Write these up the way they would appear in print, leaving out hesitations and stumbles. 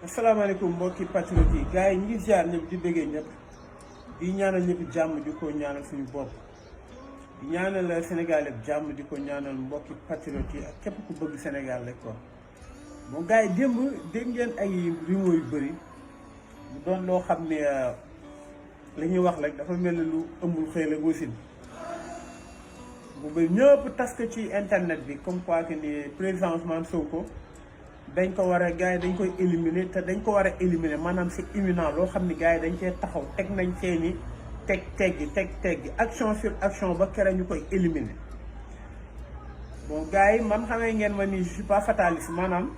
asalaamaaleykum mbokki patriote yi gars yi ñu ngi ziar ñëpp di bëggee ñëpp di ñaanal ñëpp jàmm di ko ñaanal suñu bopp di ñaanal Sénégal yëpp jàmm di ko ñaanal mbokki patriote yi ak képp ku bëgg Sénégal rek quoi. bon gars yi démb dégg ngeen ay rumeur yu bëri mu doon loo xam ne la ñuy wax rek dafa mel ni lu ëmbul xëy la gosin bu bëri ñëpp tas ko ci internet bi comme quoi que ni président Ousmane Sonko dañ ko war a gars yi dañ koy éliminer te dañ ko war a éliminer maanaam c'est imminent loo xam ni gars yi dañ cee taxaw teg nañ seeni teggi action sur action ba kere ñu koy éliminer. bon gars yi man xamee ngeen ma ni je suis pas fataliste maanaam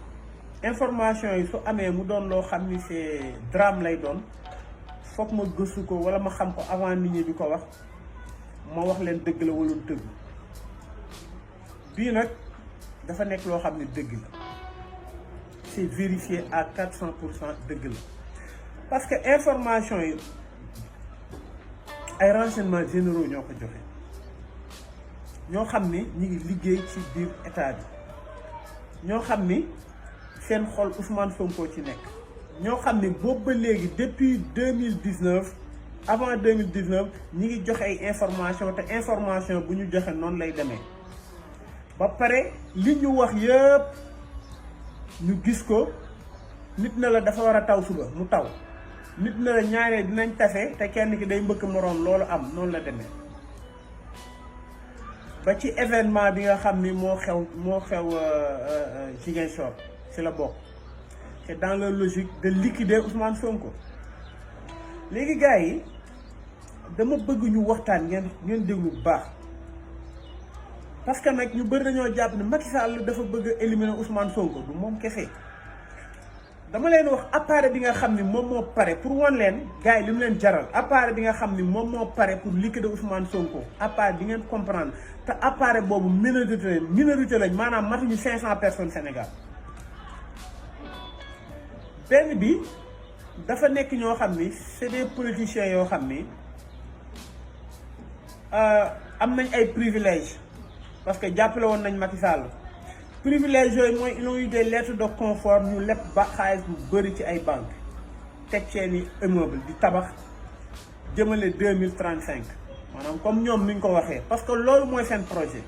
information yi su amee mu doon loo xam ni c'est drame lay doon foog ma gëstu ko wala ma xam ko avant nit ñi di ko wax ma wax leen dëgg la wala dëgg bii nag dafa nekk loo xam ni dëgg la. c'est vérifié à 400% dëgg la parce que information yi ay renseignements généraux ñoo ko joxe ñoo xam ni ñu ngi liggéey ci biir état bi ñoo xam ni seen xol Ousmane Sonko ci nekk ñoo xam ni boobu ba léegi depuis 2019 avant 2019 ñi ngi joxe ay information te information bu ñu joxe noonu lay demee ba pare li ñu wax yëpp ñu gis ko nit na la dafa war a taw suba mu taw nit na la ñaaree dinañ tase te kenn ki day mbëkk moroom loolu am noonu la demee ba ci événement bi nga xam ni moo xew Ziguinchor ci la bokk c'est dans la logique de liquider Ousmane Sonko léegi gars yi dama bëgg ñu waxtaan ngeen déglu bu baax parce que nag ñu bëri dañoo jàpp ne Macky Sall dafa bëgg a éliminer Ousmane Sonko du moom kese dama leen wax appareil bi nga xam ni moom moo pare pour wan leen gars yi li mu leen jaral appareil bi nga xam ni moom moo pare pour liquider Ousmane Sonko appareil bi ngeen comprendre te appareil boobu minorité lañ maanaam matuñu 500 personnes Sénégal benn bi dafa nekk ñoo xam ni c'est des politiciens yoo xam ni am nañ ay privilèges. parce que jàppale woon nañ Macky Sall privilège yooyu mooy ils ont eu des lettres de confort ñu leb ba xaalis bu bëri ci ay banques teg seeni immeuble di tabax jëmale 2035 maanaam comme ñoom ni ñu ko waxee parce que loolu mooy seen projet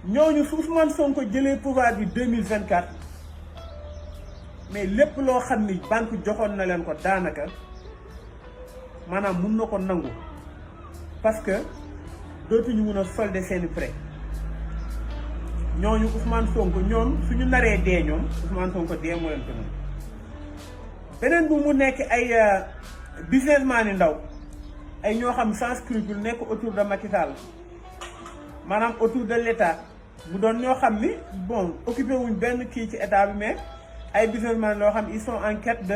ñooñu su Ousmane Sonko jëlee pouvoir bi 2024 mais lépp loo xam ni banque joxoon na leen ko daanaka maanaam mun na ko nangu parce que dootuñu mun a solder seeni prêt ñooñu Ousmane Sonko ñoom suñu naree dee ñoom Ousmane Sonko dee moo leen ko mën beneen bu mu nekk ay businessman yi ndaw ay ñoo xam sans scrupule nekk autour de Macky Sall maanaam autour de l'état mu doon ñoo xam ni bon occupé wuñ benn kii ci état bi mais ay businessman loo xam ils sont en quête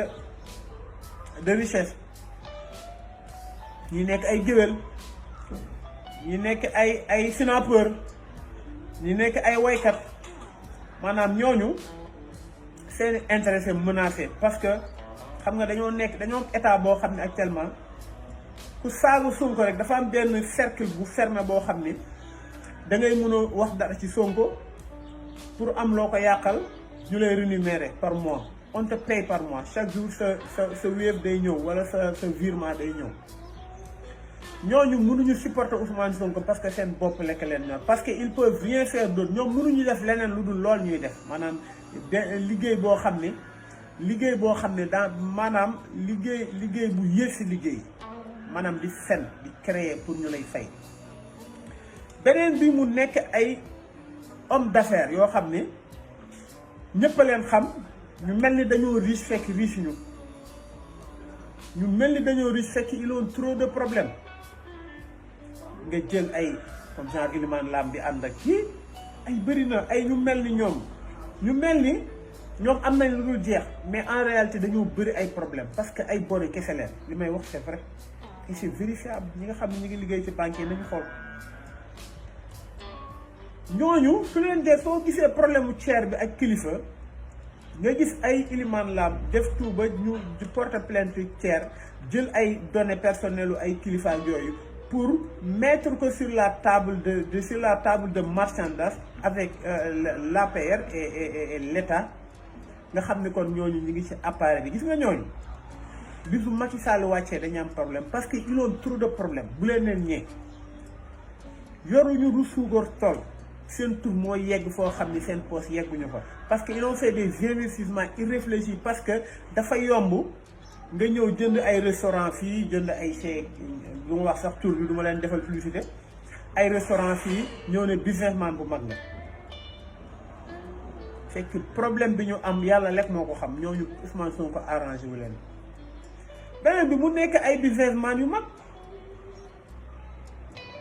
de richesse ñi nekk ay géwél ñi nekk ay sénateur ñi nekk ay woykat maanaam ñooñu seen intérêt menacé parce que xam nga dañoo état boo xam ne actuellement ku saagu Sonko rek dafa am benn cercle bu fermé boo xam ni da ngay mën a wax dara ci Sonko pour am loo ko yàqal ñu lay rémunérer par mois on te paye par mois chaque jour sa Wave day ñëw wala sa virement day ñëw ñooñu mënuñu supporter Ousmane Sonko parce que seen bopp lekk leen ñor parce que ils peuvent rien faire d'autre ñoom mënuñu def leneen lu dul lool ñuy def maanaam liggéey boo xam ne dans maanaam liggéey bu yées si liggéey maanaam di fen di créer pour ñu lay fay. beneen bi mu nekk ay homme d'affaires yoo xam ne ñëpp a leen xam ñu mel ni dañoo riche fekk riche ñu mel ni dañoo riche fekk ils ont trop de problèmes. nga jël ay comme genre Ilimane Lam bi ànd ak kii ay bëri na ay ñu mel ni ñoom am nañ lu dul jeex mais en réalité dañoo bëri ay problème parce que ay bori kese leen li may wax c'est vrai et c'est vérifiable ñi nga xam ne ñu ngi liggéey ci banque yi nañu xool ñooñu su leen dee soo gisee problème mu cher bi ak kilifa nga gis ay Ilimane Lam def tout ba ñu porter plainte cher jël ay données personnelles ay kilifa ak yooyu pour mettre que sur la table de marchandage avec l'APR et l'État nga xam ne kon ñooñu ñu ngi ci appareil bi gis nga ñooñu bis bu Macky Sall wàccee dañu am problème parce que ils ont trop de problème bu leen leen ñee yoruñu ru suukar tool seen tur moo yegg foo xam ni seen poste yegguñu fa parce que ils ont fait des investissements irréfléchis parce que dafa yomb nga ñëw jënd ay restaurant fii jënd ay chèque lu ma wax sax tur bi du ma leen defal publicité ay restaurant fii ñëw ne businessman bu mag la c'est que problème bi ñu am yàlla lekk moo ko xam ñooñu Ousmane Sonko arrangé wu leen beneen bi mu nekk ay businessman yu mag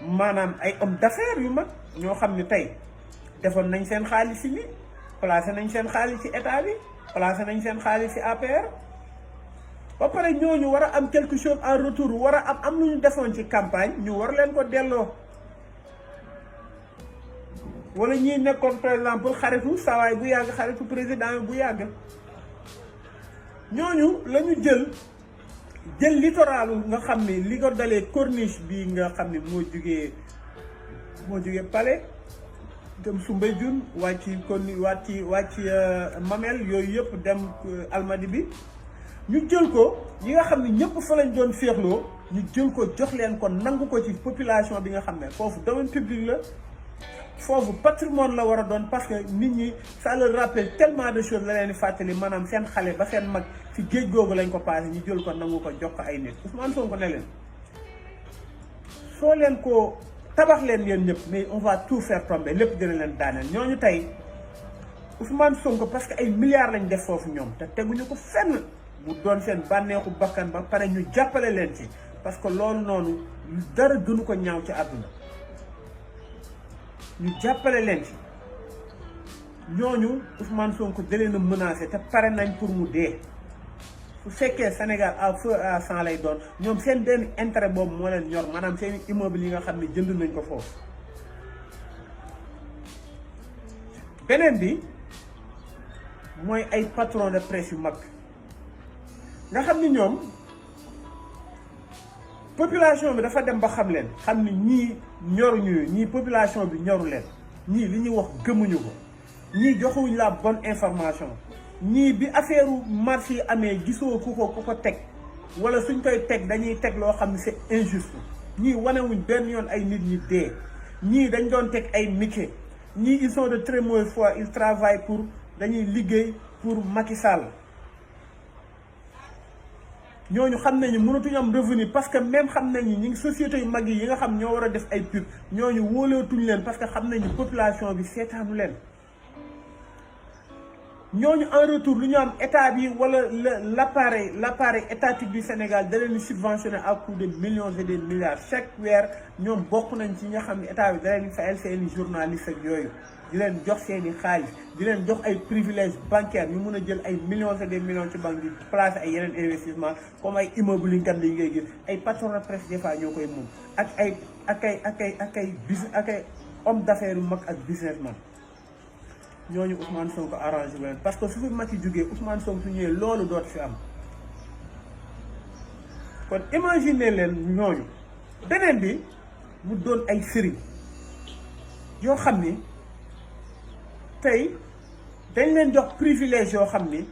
maanaam ay homme d'affaires yu mag ñoo xam ne tey defoon nañ seen xaalis ci lii placé nañ seen xaalis ci état bi placé nañ seen xaalis ci APR ba pare ñooñu war a am quelque chose en retour war a am lu ñu defoon ci campagne ñu war leen ko delloo wala ñii nekkoon par exemple xaritu sawaay bu yàgg xaritu président bu yàgg ñooñu la ñu jël littoral nga xam ni li ko dalee corniche bi nga xam ni moo jugee Palais dem Soumbédioune wàcc Mamel yooyu yëpp dem Almadies bi ñu jël ko ñi nga xam ne ñëpp fa lañ doon féexloo ñu jël ko jox leen ko nangu ko ci population bi nga xam ne foofu domaine public la foofu patrimoine la war a doon parce que nit ñi ça leur rappelle tellement de choses la leen di fàttali maanaam seen xale ba seen mag ci géej googu lañ ko passé ñu jël ko nangu ko jox ko ay nit Ousmane Sonko ne leen soo leen ko tabax leen yéen ñëpp mais on va tout faire tomber lépp dina leen daaneel ñooñu tey Ousmane Sonko parce que ay milliards lañ def foofu ñoom te teguñu ko fenn mu doon seen bànneexu bakkan ba pare ñu jàppale leen ci parce que loolu noonu dara gënu ko ñaaw ci àdduna ñu jàppale leen ci ñooñu Ousmane Sonko da leen a menacé te pare nañ pour mu dee su fekkee Sénégal à feu à sang lay doon ñoom seen benn intérêt boobu moo leen ñor maanaam seen immeuble yi nga xam ne jënd nañ ko foofu. beneen bi mooy ay patron de presse yu mag nga xam ni ñoom population bi dafa dem ba xam leen xam ni ñii ñoruñu ñii population bi ñoru leen ñii li ñuy wax gëmuñu ko ñii joxuñ la bonne information ñii bi affaire marché yi amee gisoo ku ko teg wala suñ koy teg dañuy teg loo xam ne c'est injuste ñii wanewuñ benn yoon ay nit ñi dee ñii dañ doon teg ay miquet ñii ils sont de très mauvaise foi ils travaillent pour dañuy liggéey pour Macky Sall ñooñu xam nañu mënatuñu am revenu parce que même xam nañu ñi ngi société yu mag yi nga xam ñoo war a def ay pub ñooñu wóolootuñ leen parce que xam nañu population bi seetaanu leen ñooñu en retour lu ñu am état bi wala l'appareil étatique du Sénégal da leen di subventionné à coût de millions et des milliards chaque weer ñoom bokk nañ ci ñi nga xam ne état bi da leen di fayal seeni journaliste ak yooyu di leen jox seeni xaalis di leen jox ay privilèges bancaires ñu mun a jël ay millions et des millions ci banque bi placer ay yeneen investissement comme ay immeubles yi ngand yi ngay gis ay patron de presse des fois ñoo koy moom ak ay homme d'affaires yu mag ak businessman ñooñu Ousmane Sonko arrangé leen parce que su fi Macky jógee Ousmane Sonko su ñëwee loolu doot fi am kon imaginer leen ñooñu beneen bi mu doon ay sëriñ yoo xam ni tey dañ leen jox privilège yoo xam ni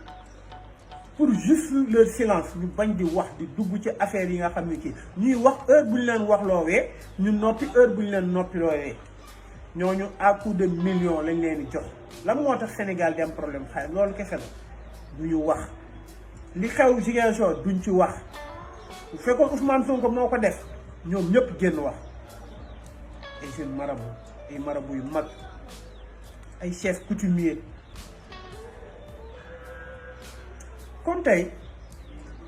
pour juste leur silence ñu bañ di wax di dugg ci affaire yi nga xam ni kii ñuy wax heure bu ñu leen wax loowee ñu noppi heure bu ñu leen noppi loowee ñooñu à coup de millions lañ leen di jox lan moo tax Sénégal di am problème xaalis loolu kese la du ñu wax li xew Ziguinchor duñ ci wax bu fekkoon Ousmane Sonko moo ko def ñoom ñëpp génn wax ay jeunes marabout ay marabout yu mag ay chefs coutumiers kon tey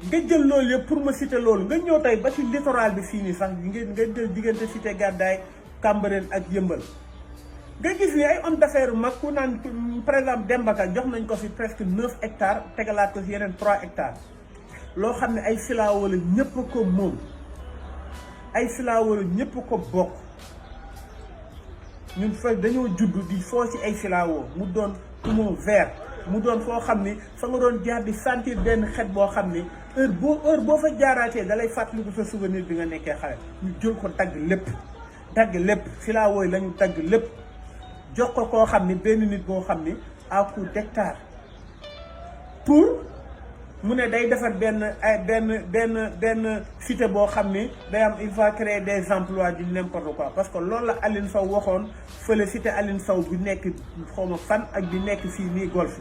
nga jël loolu yëpp pour ma citer loolu nga ñëw tey ba ci littoral bi fii nii sax nga jël diggante Cité Gàddaay Cambérène ak Yëmbal nga gis ni ay homme d'affaires yu mag ku naan par exemple Demba Ka jox nañ ko fi presque 9 hectares tegalaat ko fi yeneen 3 hectares loo xam ne ay filao la ñëpp ko moom ay filao la ñëpp ko bokk ñun fa dañoo judd di foo ci ay filao mu doon poumon vert mu doon foo xam ni fa nga doon jaar di sentir benn xet boo xam ni heure boo fa jaaraatee dalay fàttaliku sa souvenir bi nga nekkee xale. ñu jël ko dagg lépp filao yi la ñu dagg lépp jox ko koo xam ni benn nit boo xam ni à coup d'hectare pour mu ne day defar benn cité boo xam ni day am il va créer des emplois du n'importe quoi parce que loolu la Aline Sow waxoon fële cité Aline Sow bi nekk xawma fan ak bi nekk fii nii golf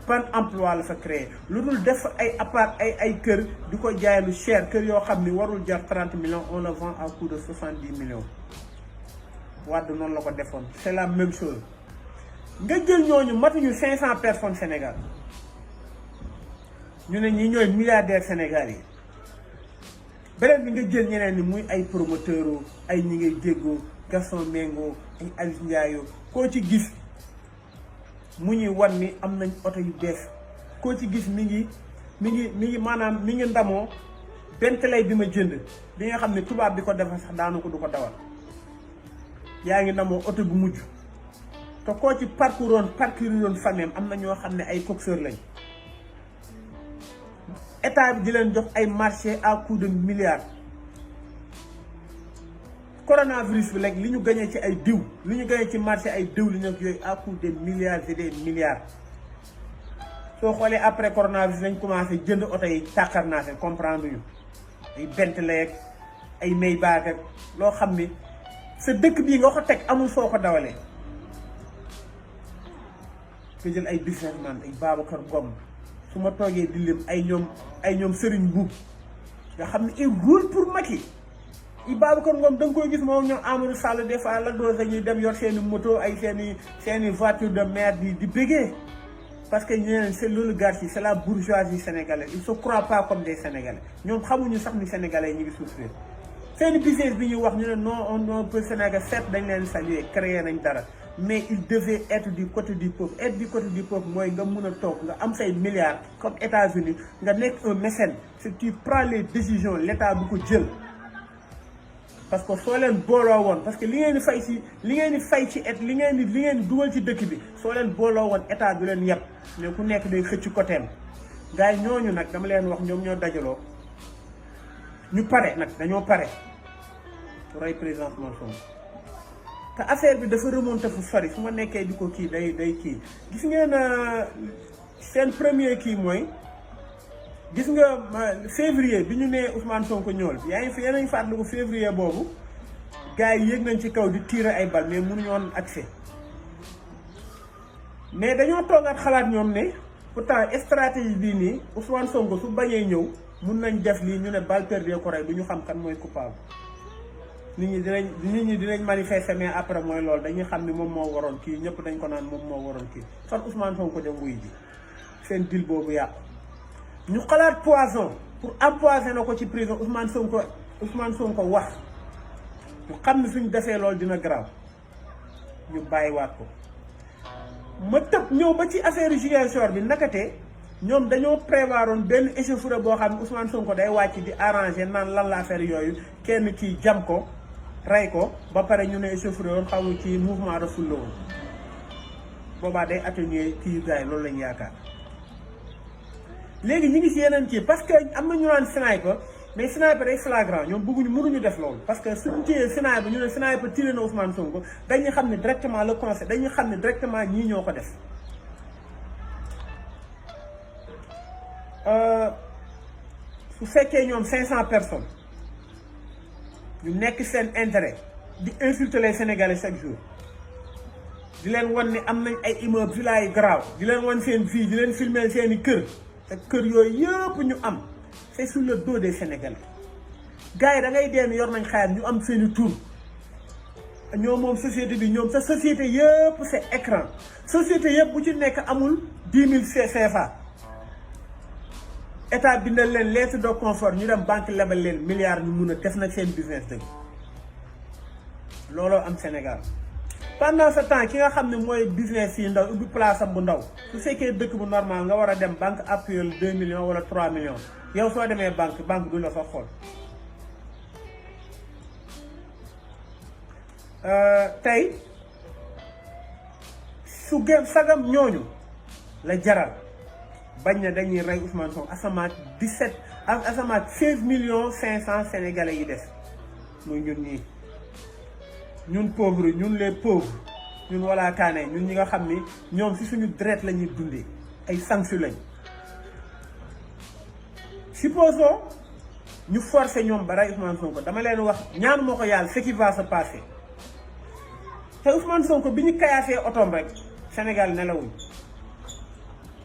ban emploi la fa créer lu dul def ay appart ay kër di ko jaay lu cher kër yoo xam ni warul jar 30 millions on le vend à coût de 70 millions Wade noonu la ko defoon c'est la même chose nga jël ñooñu matuñu 500 personnes Sénégal ñu ne ñi ñooy milliardaires Sénégal yi beneen bi nga jël ñeneen ni muy ay promoteurs ay ñi ngay jéggoo Gaston Mengo ay Aziz Ndiaye koo ci gis mu ñuy wan ni am nañ oto yu bees koo ci gis mi ngi maanaam mi ngi ndamoo Bentley bi ma jënd bi nga xam ne tubaab bi ko defar sax daanu ko du ko dawal yaa ngi ndamoo oto bu mujj te koo ci parcourir famille am na ñoo xam ne ay coxeur lañ état bi di leen jox ay marché à coup de milliards coronavirus bi léegi li ñu gañee ci ay diw li ñu gañee ci marché ay diw li ñu yooyu à coup de milliards et des milliards soo xoolee après coronavirus lañ commencé jënd oto yi tàkkar naa se comprendre ñu ay Bentley ak ay Maybach ak loo xam ni sa dëkk bii nga ko teg amul foo ko dawalee nga jël ay businessman ay Babacar Ngom su ma toogee di lim ay ñoom Serigne Mboup nga xam ne il roule pour Macky i Babacar Ngom da nga koy gis moom ñoom Amadou Sall des fois la dose ñuy dem yor seeni moto ay seeni voiture de maire di bégee parce que ñeneen c'est l'oligarchie c'est la bourgeoisie sénégalaise ils se croient pas comme des Sénégalais ñoom xamuñu sax ni Sénégalais ñu ngi souffrir seeni business bi ñuy wax ñu ne non on peut Sénégal certes dañ leen saluer créer nañ dara mais il devait être du côté du peuple être du côté du peuple mooy nga mun a toog nga am say milliards comme États-Unis nga nekk un mécène si tu prends les décisions l'état bu ko jël parce que soo leen booloo woon parce que li ngeen di fay ci li ngeen di dugal ci dëkk bi soo leen booloo woon état du leen yeb mais ku nekk day xëcc côtéem gars yi ñooñu nag dama leen wax ñoom ñoo dajaloo ñu pare nag dañoo pare pour ay président Sonko te affaire bi dafa remonté fu sori su ma nekkee di ko kii day kii gis ngeen seen premier kii mooy gis nga février bi ñu nee Ousmane Sonko ñëwal yaa ngi fi yéen a ngi fàttaliku février boobu gars yi yéeg nañ ci kaw di tirer ay bal mais mënuñu woon accès mais dañoo toogaat xalaat ñoom ne pourtant stratégie bii nii Ousmane Sonko su bañee ñëw mun nañ def lii ñu ne balle perdue ko rey du ñu xam kan mooy coupable nit ñi dinañ manifester mais après mooy loolu dañuy xam ni moom moo waroon kii ñëpp dañ ko naan moom moo waroon kii fan Ousmane Sonko dem wuy ji seen deal boobu yàqu. ñu xalaat poison pour empoisonner ko ci prison Ousmane Sonko wax ñu xam ne suñ defee loolu dina grave ñu bàyyiwaat ko ma tëb ñëw ba ci affaire Ziguinchor bi nakate ñoom dañoo prévoiroon benn échauffourée boo xam ne Ousmane Sonko day wàcc di arranger naan lan la affaire yooyu kenn kii jam ko rey ko ba pare ñu ne échauffourée woon xamu ci mouvement de foule woon boobaa day atténuer kii gars yi loolu lañu yaakaar. léegi ñu ngi si yeneen kii parce que am na ñu naan sniper mais sniper day flagrant ñoom mënuñu def loolu parce que suñu téyee sniper ñu ne sniper tiré na Ousmane Sonko dañuy xam ne directement le conseil dañuy xam ne directement ñii ñoo ko def su fekkee ñoom 500 personnes ñu nekk seen intérêt di insulter les Sénégalais chaque jour di leen wan ni am nañ ay immeubles villa yu grave di leen wan seen vie di leen filmer seen i kër te kër yooyu yëpp ñu am c'est sur le dos des Sénégalais gars yi da ngay deen yor nañ xaalis ñu am seen i tur ñoom moom société bi ñoom sa société yëpp c'est écran société yëpp bu ci nekk amul 10 000 CFA état bindal leen lettre de confort ñu dem banque lebal leen milliards ñu mun a def nag seen business dëgg looloo am Sénégal pendant ce temps ki nga xam ne mooy business yi ndaw ubbi place am bu ndaw su fekkee dëkk bu normal nga war a dem banque appuyer 2 millions wala 3 millions yow soo demee banque du la fa xool tey su gën sagam ñooñu la jaral bañ na dañuy rey Ousmane Sonko asamaat 17 ak asamaat 16 millions 500 sénégalais yi des muy ñun ñii ñun pauvres ñun les pauvres ñun wala kaane ñun ñi nga xam ni ñoom ci suñu deret la ñuy dundee ay sanction lañ. supposons ñu forcer ñoom ba rey Ousmane Sonko dama leen wax ñaan moo ko yàlla ce qui va se passer te Ousmane Sonko bi ñu kayaasee otoom rek Sénégal nelawuñ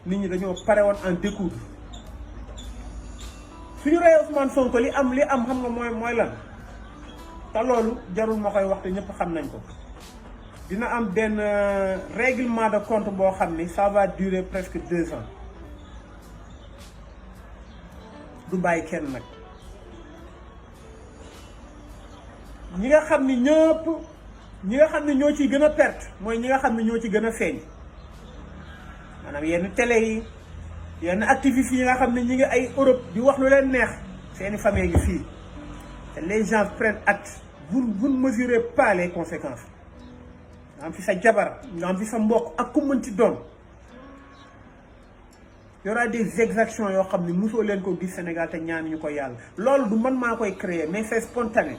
nit ñi dañoo pare woon en découdre suñu reyee Ousmane Sonko li am xam nga mooy lan te loolu jarul ma koy wax te ñëpp xam nañ ko dina am benn règlement de compte boo xam ni ça va durer presque 2 ans du bàyyi kenn nag ñi nga xam ni ñëpp ñi nga xam ne ñoo ciy gën a perte mooy ñi nga xam ne ñoo ci gën a feeñ maanaam yenn télé yi yenn activistes yi nga xam ne ñi ngi ay Europe di wax lu leen neex seeni famille ngi fii te les gens prennent acte vous ne mesurez pas les conséquences nga am fi sa jabar nga am fi sa mbokk ak ku mënti doon y aura des exactions yoo xam ne mosoo leen ko gis Sénégal te ñaan ñu ko yàlla loolu du man maa koy créer mais c'est spontané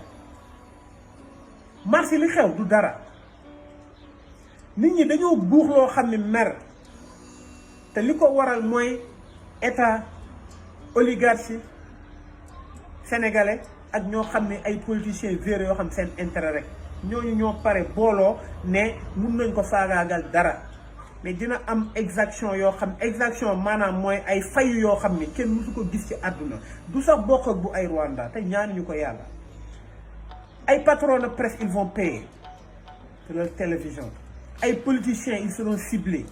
marché li xew du dara nit ñi dañoo buux loo xam ne mer te li ko waral mooy état oligarchie sénégalais ak ñoo xam ne ay politiciens véreux yoo xam seen intérêt rek ñooñu ñoo pare booloo ne mun nañ ko faagaagal dara mais dina am exaction yoo xam exaction maanaam mooy ay fayu yoo xam ni kenn mësu ko gis ci àdduna du sax bokk ak bu ay Rwanda te ñaanuñu ko yàlla ay patrons de presse ils vont payer de leur télévision ay politiciens ils seront ciblés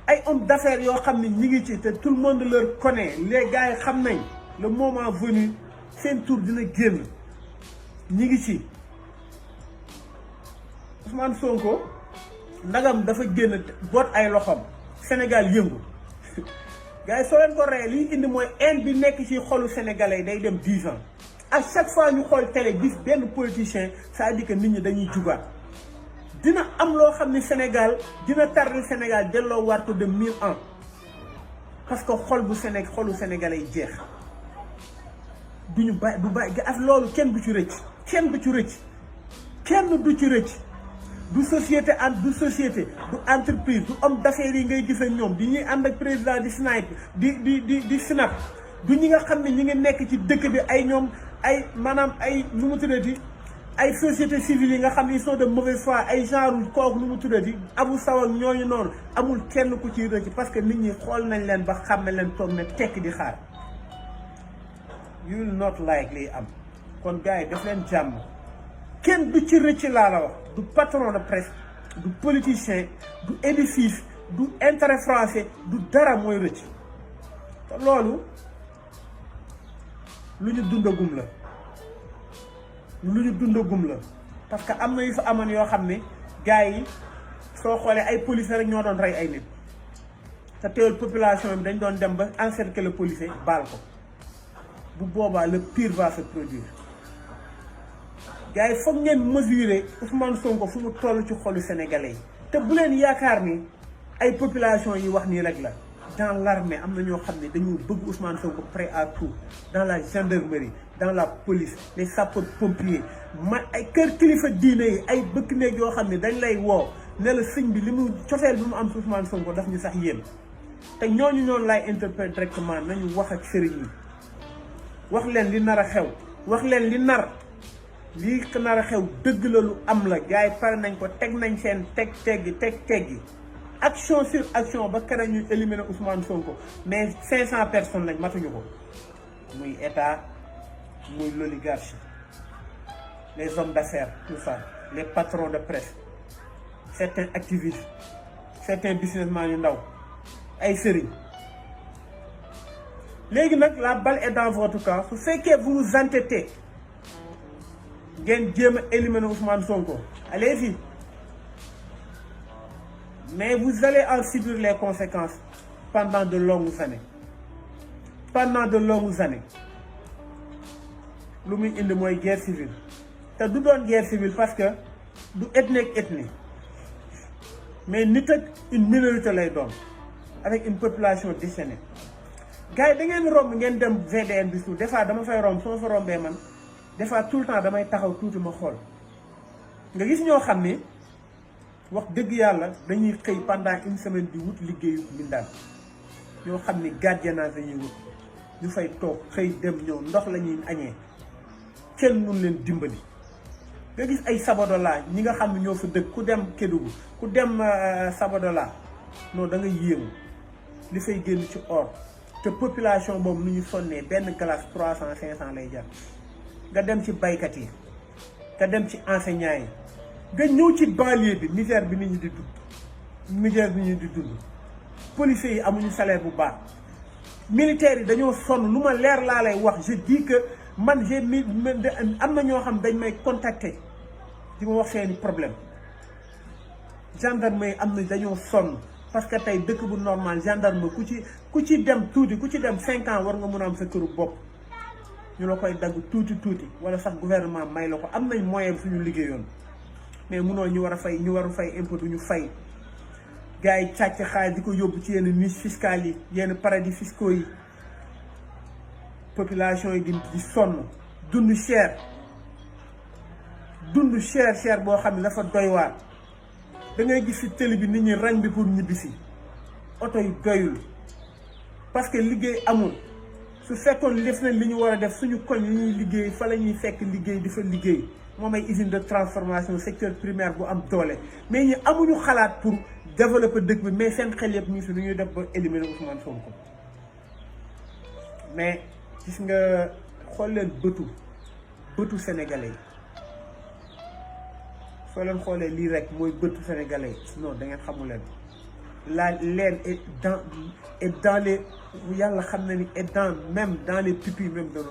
ay hommes d'affaires yoo xam ne ñi ngi ci te tout le monde leur connaît les gars yi xam nañ le moment venu seen tour dina génn ñi ngi ci Ousmane Sonko ndagam dafa génn boot ay loxoom Sénégal yëngu gars yi soo leen ko reyee liy indi mooy haine bi nekk ci xolu sénégalais day dem 10 ans à chaque fois ñu xool télé gis benn politicien ça veut dire que nit ñi dañuy jugaat dina am loo xam ne Sénégal dina tardé Sénégal delloo war ko de 1000 ans parce que xolu sénégalais yi jeex du bàyyi ak loolu kenn du ci rëcc du société du entreprise du homme d'affaires yi ngay gis ak ñoom di ñuy ànd ak président di snipe di snap du ñi nga xam ne ñi ngi nekk ci dëkk bi ay ñoom ay maanaam ay nu mu tuddati ay société civile yi nga xam ne ils sont de mauvaise foi ay genre kooku nu mu tuddati Abou Sow ak ñooñu noonu amul kenn ku ciy rëcc parce que nit ñi xool nañ leen ba xàmme leen toog ne tekk di xaar you will not like liy am kon gars yi daf leen jàmm kenn du ci rëcc laa la wax du patron de presse du politicien du édifice du intérêt français du dara mooy rëcc te loolu lu ñu dundagum la parce que am na yu fa amoon yoo xam ne gars yi soo xoolee ay policiers rek ñoo doon rey ay nit te teewul population bi dañ doon dem ba encercler le policier baal ko bu boobaa le pire va se produire gars yi foog ngeen mesurer Ousmane Sonko fu mu toll ci xolu sénégalais yi te bu leen yaakaar ni ay population yi wax nii rek la dans l'armée am na ñoo xam ne dañu bëgg Ousmane Sonko prêt à tout dans la gendarmerie dans la police les sapeurs-pompiers ay kër kilifa diine yi ay bëkk néeg yoo xam ne dañ lay woo ne la sëñ bi li mu cofeel bi mu am ci Ousmane Sonko daf ñu sax yéen te ñooñu noonu lay interpréter directement nañu wax ak sëriñ yi wax leen li nar a xew wax leen li nar a xew dëgg la lu am la gars yi pare nañ ko teg nañ seen teggi action sur action ba keneen ñu éliminer Ousmane Sonko mais 500 personnes lañ matuñu ko muy état muy l'oligarchie les hommes d'affaires tout ça les patrons de presse certains activistes certains businessmen yu ndaw ay sëriñ léegi nag la balle est dans votre camp su fekkee vous vous entêtez ngeen jéem a éliminer Ousmane Sonko allez-y mais vous allez en subir les conséquences pendant de longues années lu muy indi mooy guerre civile te du doon guerre civile parce que du ethnie ak ethnie mais nit ak une minorité lay doon avec une population déchaînée gars yi da ngeen romb ngeen dem VDN bi suuf des fois dama fay romb su ma fa rombee man des fois tout le temps damay taxaw tuuti ma xool nga gis ñoo xam ne wax dëgg yàlla dañuy xëy pendant une semaine di wut liggéeyu mbindaan ñoo xam ni gardiennage dañuy wut ñu fay toog xëy dem ñëw ndox la ñuy añee kenn mun leen dimbali nga gis ay Sabadola ñi nga xam ne ñoo fa dëkk ku dem Kédougou ku dem Sabadola non da nga yéemu li fay génn ci or te population boobu nu ñu sonnee benn glace 300 500 lay jar nga dem ci baykat yi nga dem ci enseignants yi nga ñëw ci banlieue bi misère bi nit ñi di dund misère bi nit ñi di dund policiers yi amuñu salaire bu baax militaires yi dañoo sonn lu ma leer laa lay wax je dis que man am na ñoo xam dañ may contacter di ma wax seeni problème gendarme yi am na dañoo sonn parce que tey dëkk bu normal gendarme ku ci dem tuuti ku ci dem 5 ans war nga mën a am sa këru bopp ñu la koy dagg tuuti wala sax gouvernement may la ko am nañ moyen suñu liggéeyoon mais munoo ñu war a fay impôt du ñu fay gars yi càcc xaalis di ko yóbbu ci yenn niche fiscales yi yenn paradis fiscaux yi population yi di sonn dund cher boo xam ne dafa doy waar da ngay gis ci télé bi nit ñi rang bi pour ñibbisi oto yi doyul parce que liggéey amul su fekkoon def nañ li ñu war a def suñu koñ yi ñuy liggéey fa la ñuy fekk liggéey di fa liggéey moom ay usine de transformation secteur primaire bu am doole mais ñi amuñu xalaat pour développer dëkk bi mais seen xel yëpp ñu si nu ñuy def ba éliminer Ousmane Sonko mais gis nga xool leen bëtu sénégalais yi soo leen xoolee lii rek mooy bëtu sénégalais yi non da ngeen xamul leen leen et dans les yàlla xam na ni et même dans les pupilles même de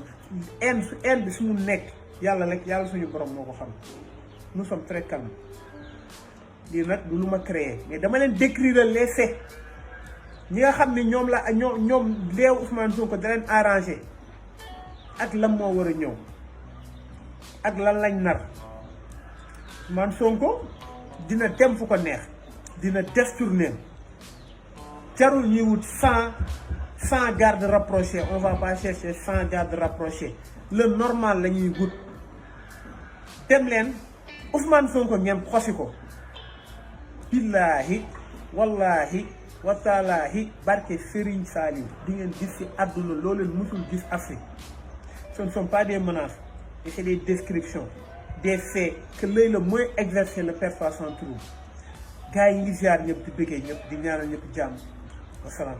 haine bi suñu nekk yàlla suñu borom moo ko xam nous sommes très calmes lii nag du lu ma créé mais dama leen décrire les faits ñi nga xam ne ñoom leewu Ousmane Sonko da leen arrangé ak lan moo war a ñëw ak lan lañ nar Ousmane Sonko dina dem fu ko neex dina def tournée jarul ñuy wut 100 gardes rapprochés on va pas chercher 100 gardes rapprochés le normal la ñuy wut dem leen Ousmane Sonko ngeen xosi ko billaahi wallaahi wataalaahi barke Serigne Saliou di ngeen gis ci àdduna loo leen musul gis Afrique ce ne sont pas des menaces mais c'est des descriptions des faits que l'œil le moins exercé le perçoit sans trouble gars yi ngi ziar ñëpp di bëggee ñëpp di ñaanal ñëpp jàmm wasalaam